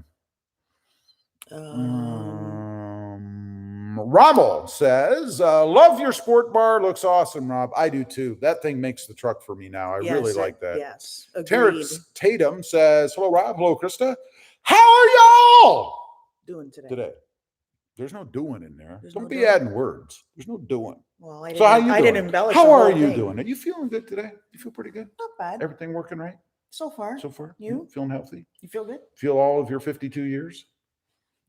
Rommel says, love your sport bar. Looks awesome, Rob. I do too. That thing makes the truck for me now. I really like that. Yes. Terrence Tatum says, hello, Rob. Hello, Krista. How are y'all doing today? There's no doing in there. Don't be doing. adding words. There's no doing. Well, I didn't embellish. How are you doing? Are you feeling good today? You feel pretty good? Not bad. Everything working right? So far. You feeling healthy? You feel good? Feel all of your 52 years?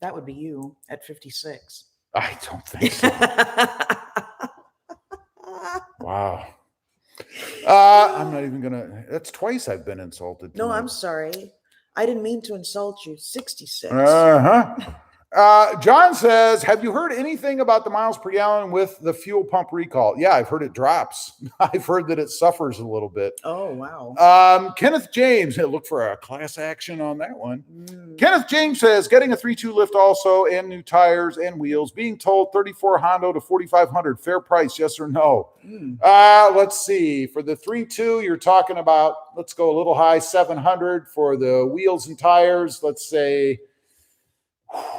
That would be you at 56. I don't think so. Wow. I'm not even gonna. That's twice I've been insulted. No, I'm sorry. I didn't mean to insult you. 66. John says, have you heard anything about the miles per gallon with the fuel pump recall? Yeah, I've heard it drops. I've heard that it suffers a little bit. Oh, wow. Kenneth James, look for a class action on that one. Kenneth James says, getting a 3.2 lift also and new tires and wheels, being told 34 Hondo to 4,500. Fair price, yes or no? Let's see. For the 3.2, you're talking about, let's go a little high, 700 for the wheels and tires. Let's say,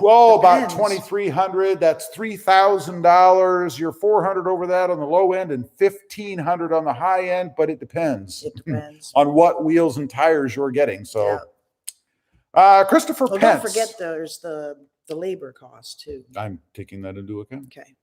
about 2,300. That's $3,000. You're 400 over that on the low end and 1,500 on the high end, but it depends. It depends on what wheels and tires you're getting. So, Christopher Pence. Don't forget there's the labor cost too. I'm taking that into account. Okay.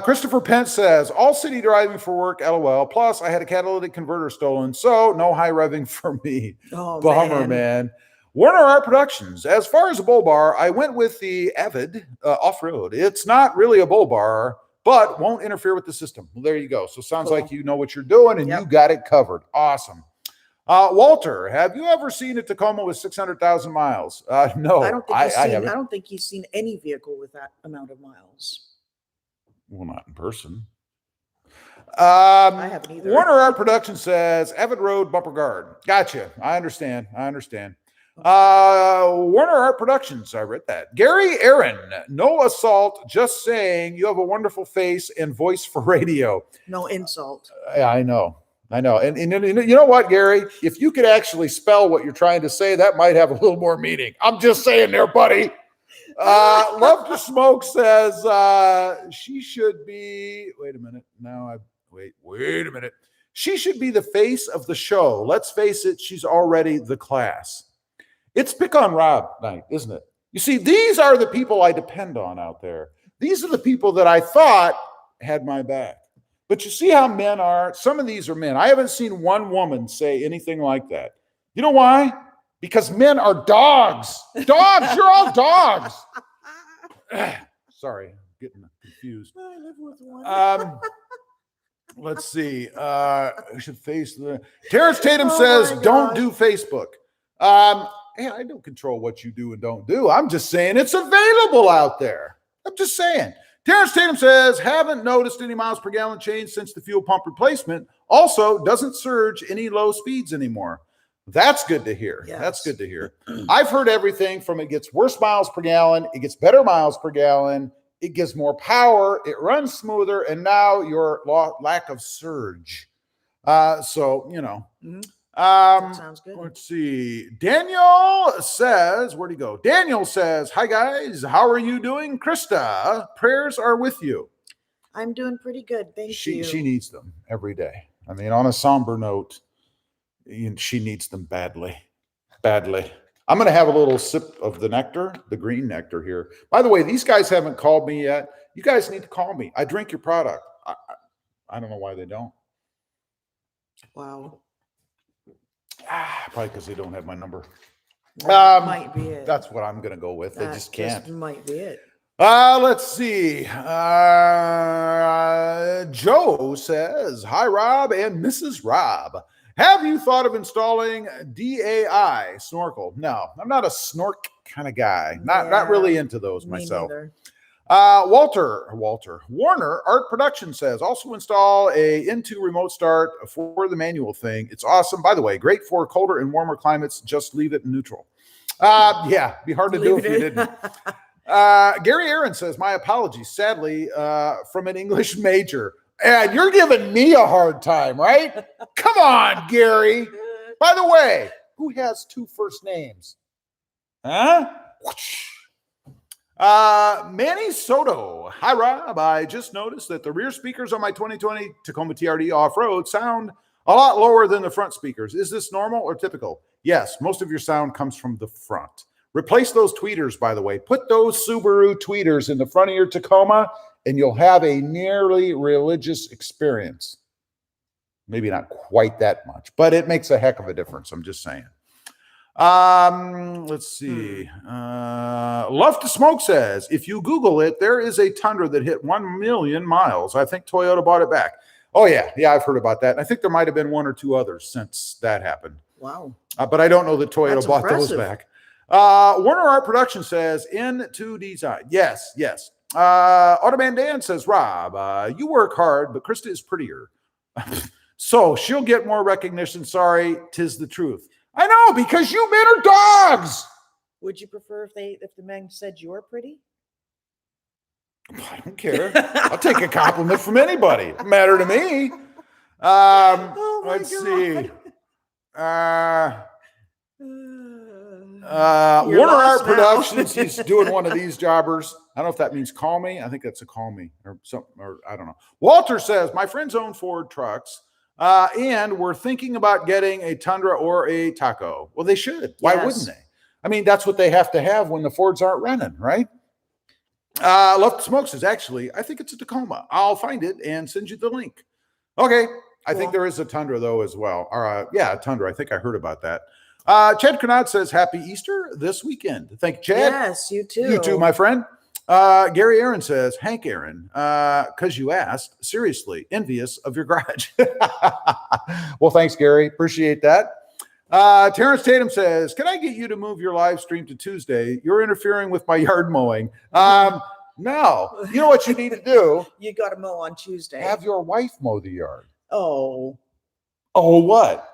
Christopher Pence says, all city driving for work, LOL. Plus, I had a catalytic converter stolen, so no high revving for me. Oh, bummer, man. Warner Art Productions. As far as a bull bar, I went with the Avid off-road. It's not really a bull bar, but won't interfere with the system. Well, there you go. So sounds like you know what you're doing and you got it covered. Awesome. Walter, have you ever seen a Tacoma with 600,000 miles? No, I haven't. I don't think he's seen any vehicle with that amount of miles. Well, not in person. I haven't either. Warner Art Production says Avid Road bumper guard. Gotcha. I understand. Warner Art Productions. I read that. Gary Aaron, no assault, just saying you have a wonderful face and voice for radio. No insult. I know. And you know what, Gary? If you could actually spell what you're trying to say, that might have a little more meaning. I'm just saying there, buddy. Love to Smoke says she should be. Wait a minute. Wait a minute. She should be the face of the show. Let's face it, she's already the class. It's pick on Rob night, isn't it? You see, these are the people I depend on out there. These are the people that I thought had my back. But you see how men are? Some of these are men. I haven't seen one woman say anything like that. You know why? Because men are dogs. Dogs, you're all dogs. Sorry, I'm getting confused. I live with one. Let's see. I should face the. Terrence Tatum says, don't do Facebook. Hey, I don't control what you do and don't do. I'm just saying it's available out there. I'm just saying. Terrence Tatum says, haven't noticed any miles per gallon change since the fuel pump replacement. Also, doesn't surge any low speeds anymore. That's good to hear. Yes. That's good to hear. I've heard everything from it gets worse miles per gallon, it gets better miles per gallon, it gives more power, it runs smoother, and now your lack of surge. So, you know. That sounds good. Let's see. Daniel says, where'd he go? Daniel says, hi guys, how are you doing? Krista, prayers are with you. I'm doing pretty good. Thank you. She needs them every day. I mean, on a somber note, she needs them badly. I'm going to have a little sip of the nectar, the green nectar here. By the way, these guys haven't called me yet. You guys need to call me. I drink your product. I don't know why they don't. Wow. Probably because they don't have my number. That might be it. That's what I'm going to go with. They just can't. That might be it. Let's see. Joe says, hi, Rob and Mrs. Rob. Have you thought of installing DAI snorkel? No, I'm not a snork kind of guy. Not really into those myself. Neither. Warner Art Production says, also install a Into remote start for the manual thing. It's awesome. By the way, great for colder and warmer climates. Just leave it in neutral. Yeah, be hard to do if you didn't. Gary Aaron says, my apologies, sadly, from an English major. And you're giving me a hard time, right? Come on, Gary. By the way, who has two first names? Huh? Manny Soto. Hi, Rob. I just noticed that the rear speakers on my 2020 Tacoma TRD off-road sound a lot lower than the front speakers. Is this normal or typical? Yes, most of your sound comes from the front. Replace those tweeters, by the way. Put those Subaru tweeters in the front of your Tacoma, and you'll have a nearly religious experience. Maybe not quite that much, but it makes a heck of a difference. I'm just saying. Let's see. Love to Smoke says, if you Google it, there is a Tundra that hit 1 million miles. I think Toyota bought it back. Oh, yeah. Yeah, I've heard about that. I think there might have been one or two others since that happened. Wow. But I don't know that Toyota bought those back. Warner Art Production says, into design. Yes. Automan Dan says, Rob, you work hard, but Krista is prettier. So she'll get more recognition. Sorry, 'tis the truth. I know, because you men are dogs. Would you prefer if the men said you're pretty? I don't care. I'll take a compliment from anybody. It doesn't matter to me. Let's see. Warner Art Productions, he's doing one of these jobbers. I don't know if that means call me. I think that's a call me or something, or I don't know. Walter says, my friends own Ford trucks, and we're thinking about getting a Tundra or a Taco. Well, they should. Why wouldn't they? I mean, that's what they have to have when the Fords aren't running, right? Love to Smoke says, actually, I think it's a Tacoma. I'll find it and send you the link. Okay. I think there is a Tundra, though, as well. Or, yeah, a Tundra. I think I heard about that. Chad Cronat says, happy Easter this weekend. Thank you, Chad. Yes, you too. You too, my friend. Gary Aaron says, Hank Aaron, because you asked, seriously, envious of your garage. Well, thanks, Gary. Appreciate that. Terrence Tatum says, can I get you to move your live stream to Tuesday? You're interfering with my yard mowing. No. You know what you need to do? You got to mow on Tuesday. Have your wife mow the yard. Oh. Oh, what?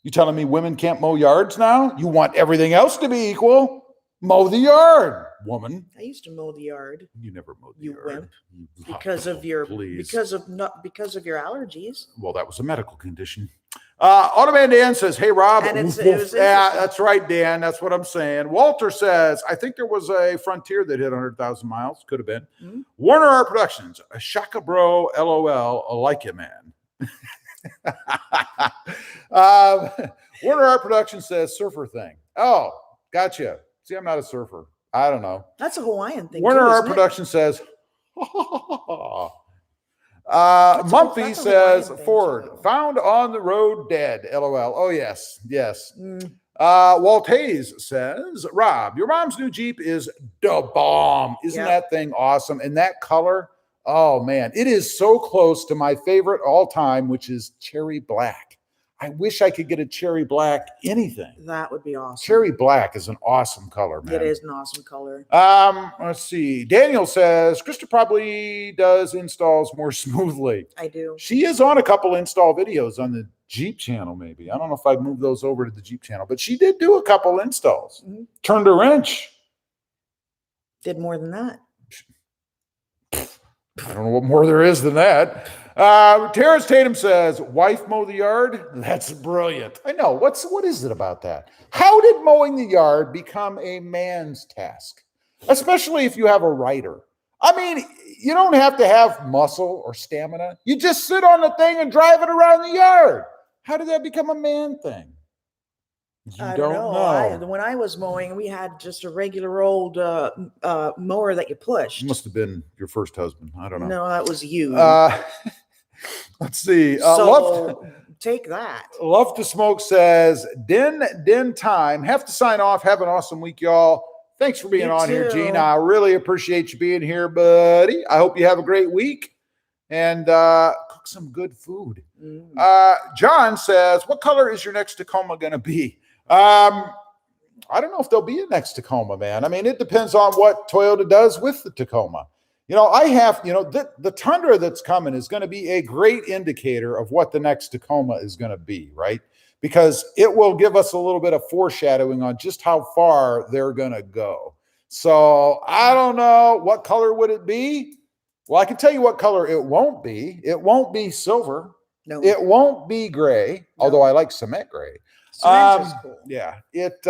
You telling me women can't mow yards now? You want everything else to be equal? Mow the yard, woman. I used to mow the yard. You never mowed the You yard. wimp. Because of your because of your allergies. Well, that was a medical condition. Automan Dan says, hey, Rob. And Yeah, that's right, Dan. That's what I'm saying. Walter says, I think there was a Frontier that hit 100,000 miles. Could have been. Mm-hmm. Warner Art Productions, a Shaka Bro, LOL, I like you, man. Warner Art Productions says, surfer thing. Oh, gotcha. See, I'm not a surfer. I don't know. That's a Hawaiian thing. Warner Art Production says, Mumphy says, Ford, found on the road dead. LOL. Oh, yes. Yes. Walt Hayes says, Rob, your mom's new Jeep is the bomb. Isn't that thing awesome? And that color, oh, man, it is so close to my favorite all time, which is cherry black. I wish I could get a cherry black anything. That would be awesome. Cherry black is an awesome color, man. It is an awesome color. Let's see. Daniel says, Krista probably does installs more smoothly. I do. She is on a couple install videos on the Jeep channel, maybe. I don't know if I've moved those over to the Jeep channel, but she did do a couple installs. Mm-hmm. Turned a wrench. Did more than that. I don't know what more there is than that. Terrence Tatum says, wife mow the yard? That's brilliant. I know. What is it about that? How did mowing the yard become a man's task? Especially if you have a rider. I mean, you don't have to have muscle or stamina. You just sit on the thing and drive it around the yard. How did that become a man thing? I don't know. When I was mowing, we had just a regular old mower that you pushed. It must have been your first husband. I don't know. No, that was you. Let's see. Take that. Love to Smoke says, Den time. Have to sign off. Have an awesome week, y'all. Thanks for being on here, Gene. I really appreciate you being here, buddy. I hope you have a great week and cook some good food. John says, what color is your next Tacoma going to be? I don't know if there'll be a next Tacoma, man. I mean, it depends on what Toyota does with the Tacoma. You know, the Tundra that's coming is going to be a great indicator of what the next Tacoma is going to be, right? Because it will give us a little bit of foreshadowing on just how far they're going to go. So I don't know. What color would it be? Well, I can tell you what color it won't be. It won't be silver. No. It won't be gray, although I like cement gray. Cement is cool. Yeah, it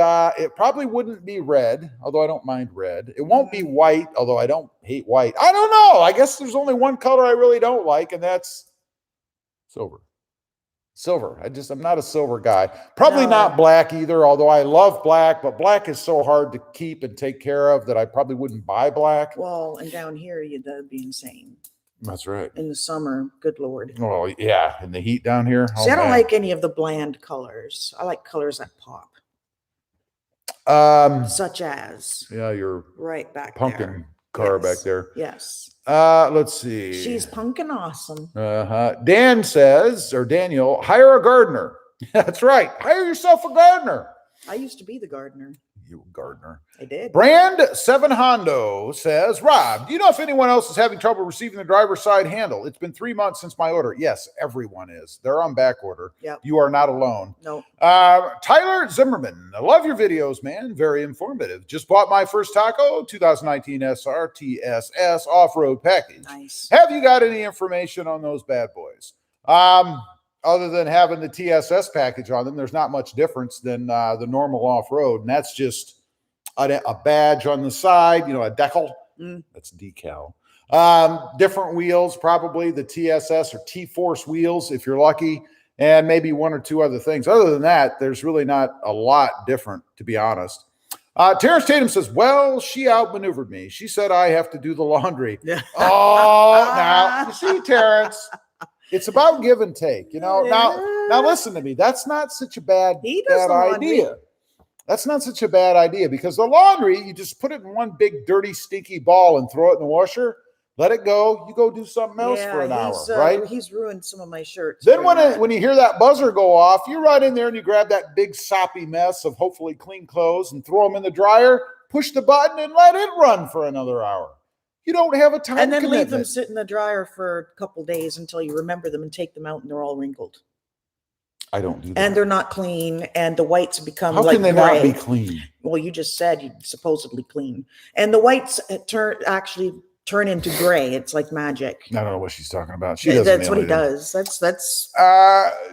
probably wouldn't be red, although I don't mind red. It won't be white, although I don't hate white. I don't know. I guess there's only one color I really don't like, and that's silver. Silver. I'm not a silver guy. Probably not black either, although I love black, but black is so hard to keep and take care of that I probably wouldn't buy black. Well, and down here, that'd be insane. That's right. In the summer, good Lord. Oh, yeah. In the heat down here. See, I don't like any of the bland colors. I like colors that pop. Such as. Yeah, your right back pumpkin there. Car back there. Yes. Let's see. She's pumpkin awesome. Dan says, or Daniel, hire a gardener. That's right. Hire yourself a gardener. I used to be the gardener. You gardener. I did. Brand 7 Hondo says, Rob, do you know if anyone else is having trouble receiving the driver's side handle? It's been 3 months since my order. Yes, everyone is. They're on back order. Yep. You are not alone. No. Tyler Zimmerman. I love your videos, man. Very informative. Just bought my first taco, 2019 SR TSS off-road package. Nice. Have you got any information on those bad boys? Other than having the TSS package on them, there's not much difference than the normal off-road. And that's just a badge on the side, a decal. That's decal. Different wheels, probably the TSS or T-Force wheels, if you're lucky, and maybe one or two other things. Other than that, there's really not a lot different, to be honest. Terrence Tatum says, well, she outmaneuvered me. She said I have to do the laundry. Oh, now, you see, Terrence, it's about give and take, Now listen to me. That's not such a bad idea. That's not such a bad idea because the laundry, you just put it in one big dirty, stinky ball and throw it in the washer. Let it go. You go do something else for an hour, right? He's ruined some of my shirts. Then when you hear that buzzer go off, you run in there and you grab that big soppy mess of hopefully clean clothes and throw them in the dryer, push the button and let it run for another hour. You don't have a time and then commitment. Leave them sit in the dryer for a couple days until you remember them and take them out and they're all wrinkled. I don't do that. And they're not clean, and the whites become How like can they gray. not be clean? Well, you just said you supposedly clean, and the whites actually turn into gray. It's like magic. I don't know what she's talking about. She doesn't. That's what he does. That's.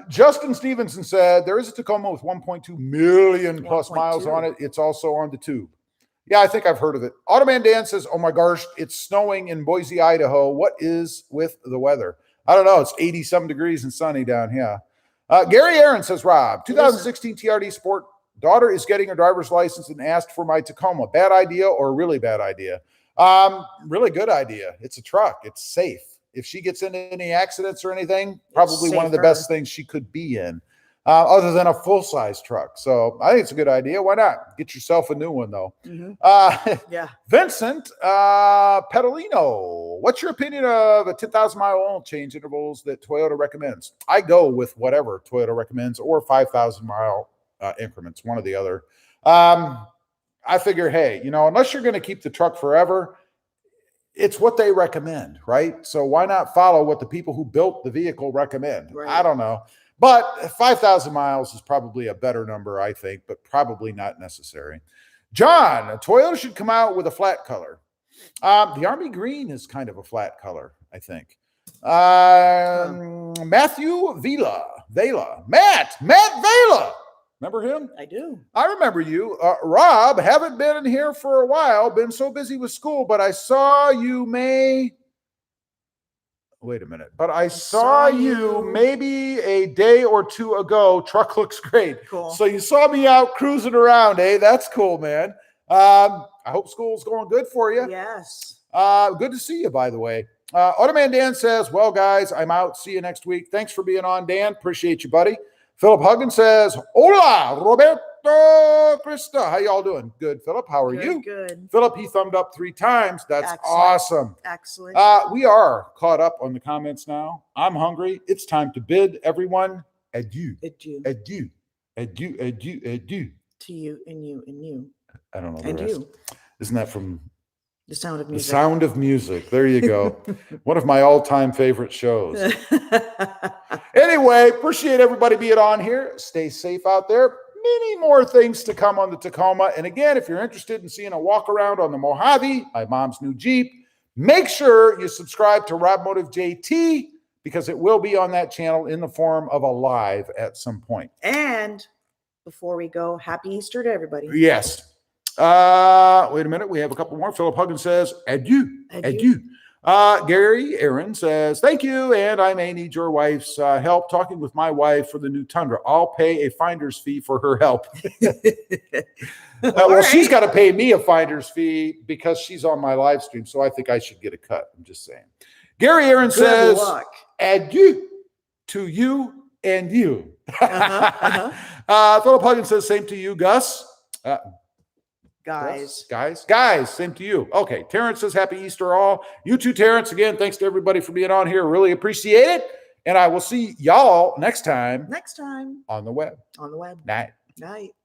Justin Stevenson said there is a Tacoma with 1.2 million plus 1.2. miles on it. It's also on the tube. Yeah, I think I've heard of it. Automan Dan says, "Oh my gosh, it's snowing in Boise, Idaho. What is with the weather? I don't know. It's 80-some degrees and sunny down here." Gary Aaron says, Rob, 2016 TRD Sport. Daughter is getting her driver's license and asked for my Tacoma. Bad idea or really bad idea? Really good idea. It's a truck. It's safe. If she gets into any accidents or anything, probably one of the best things she could be in, other than a full-size truck. So I think it's a good idea. Why not? Get yourself a new one, though. Mm-hmm. Yeah. Vincent Pedalino, what's your opinion of a 10,000-mile oil change intervals that Toyota recommends? I go with whatever Toyota recommends or 5,000-mile increments, one or the other. I figure, hey, unless you're going to keep the truck forever, it's what they recommend, right? So why not follow what the people who built the vehicle recommend? Right. I don't know. But 5,000 miles is probably a better number, I think, but probably not necessary. John, Toyota should come out with a flat color. The Army green is kind of a flat color, I think. Matthew Matt Vela. Remember him? I do. I remember you. Rob, haven't been in here for a while. Been so busy with school, but I saw you Wait a minute. But I saw you maybe a day or two ago. Truck looks great. Cool. So you saw me out cruising around, eh? That's cool, man. I hope school's going good for you. Yes. Good to see you, by the way. Automan Dan says, well, guys, I'm out. See you next week. Thanks for being on, Dan. Appreciate you, buddy. Philip Huggins says, hola, Roberto Krista. How y'all doing? Good, Philip. How are you? Good. Philip, he thumbed up 3 times. That's awesome. Excellent. We are caught up on the comments now. I'm hungry. It's time to bid everyone adieu. Adieu. Adieu. Adieu. Adieu. Adieu. To you and you and you. I don't know the and rest. You. Isn't that from The Sound of Music? The Sound of Music. There you go. One of my all-time favorite shows. Anyway, appreciate everybody being on here. Stay safe out there. Many more things to come on the Tacoma. And again, if you're interested in seeing a walk around on the Mojave, my mom's new Jeep, make sure you subscribe to RobMotive JT because it will be on that channel in the form of a live at some point. And before we go, happy Easter to everybody. Yes. Wait a minute. We have a couple more. Philip Huggins says, adieu. Adieu. Gary Aaron says, thank you. And I may need your wife's help talking with my wife for the new Tundra. I'll pay a finder's fee for her help. Well, she's got to pay me a finder's fee because she's on my live stream. So I think I should get a cut. I'm just saying. Gary Aaron says, adieu to you and you. Philip Huggins says, same to you, Gus. Guys, same to you. Okay, Terrence says happy Easter all. You too, Terrence. Again, thanks to everybody for being on here. Really appreciate it. And I will see y'all next time. Next time. On the web. On the web. Night. Night.